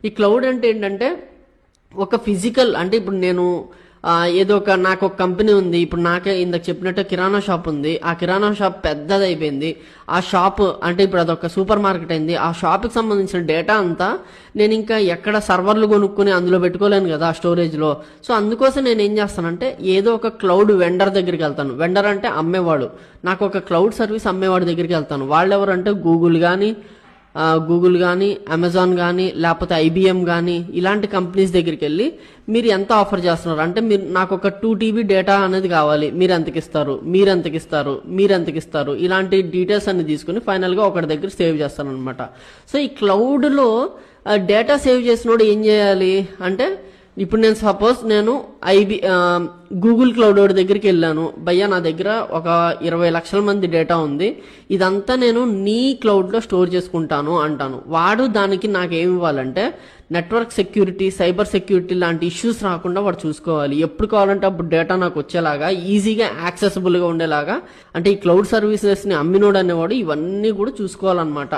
ఈ క్లౌడ్ అంటే ఏంటంటే ఒక ఫిజికల్, అంటే ఇప్పుడు నేను ఏదో ఒక నాకు ఒక కంపెనీ ఉంది. ఇప్పుడు నాకే ఇందాక చెప్పినట్టు కిరాణా షాప్ ఉంది. ఆ కిరాణా షాప్ పెద్దది అయిపోయింది. ఆ షాప్ అంటే ఇప్పుడు అదొక సూపర్ మార్కెట్ అయింది. ఆ షాప్కి సంబంధించిన డేటా అంతా నేను ఇంకా ఎక్కడ సర్వర్లు కొనుక్కుని అందులో పెట్టుకోలేను కదా స్టోరేజ్లో. సో అందుకోసం నేను ఏం చేస్తానంటే ఏదో ఒక క్లౌడ్ వెండర్ దగ్గరికి వెళ్తాను. వెండర్ అంటే అమ్మేవాడు. నాకు ఒక క్లౌడ్ సర్వీస్ అమ్మేవాడి దగ్గరికి వెళ్తాను. వాళ్ళు ఎవరంటే గూగుల్ కానీ అమెజాన్ కానీ లేకపోతే ఐబిఎం కానీ ఇలాంటి కంపెనీస్ దగ్గరికి వెళ్ళి మీరు ఎంత ఆఫర్ చేస్తున్నారు అంటే, మీరు నాకు ఒక 2 TB డేటా అనేది కావాలి, మీరు ఎంతకి ఇస్తారు ఇలాంటి డీటెయిల్స్ అన్ని తీసుకుని ఫైనల్గా ఒకటి దగ్గర సేవ్ చేస్తాను అనమాట. సో ఈ క్లౌడ్లో డేటా సేవ్ చేసినోడు ఏం చేయాలి అంటే, ఇప్పుడు నేను సపోజ్ గూగుల్ క్లౌడ్ దగ్గరికి వెళ్ళాను. భయ్యా నా దగ్గర ఒక 20 లక్షల మంది డేటా ఉంది, ఇదంతా నేను నీ క్లౌడ్లో స్టోర్ చేసుకుంటాను అంటాను. వాడు దానికి నాకు ఏమి ఇవ్వాలంటే నెట్వర్క్ సెక్యూరిటీ, సైబర్ సెక్యూరిటీ లాంటి ఇష్యూస్ రాకుండా వాడు చూసుకోవాలి. ఎప్పుడు కావాలంటే అప్పుడు డేటా నాకు వచ్చేలాగా, ఈజీగా యాక్సెసిబుల్గా ఉండేలాగా, అంటే ఈ క్లౌడ్ సర్వీసెస్ని అమ్మినోడు అనేవాడు ఇవన్నీ కూడా చూసుకోవాలన్నమాట.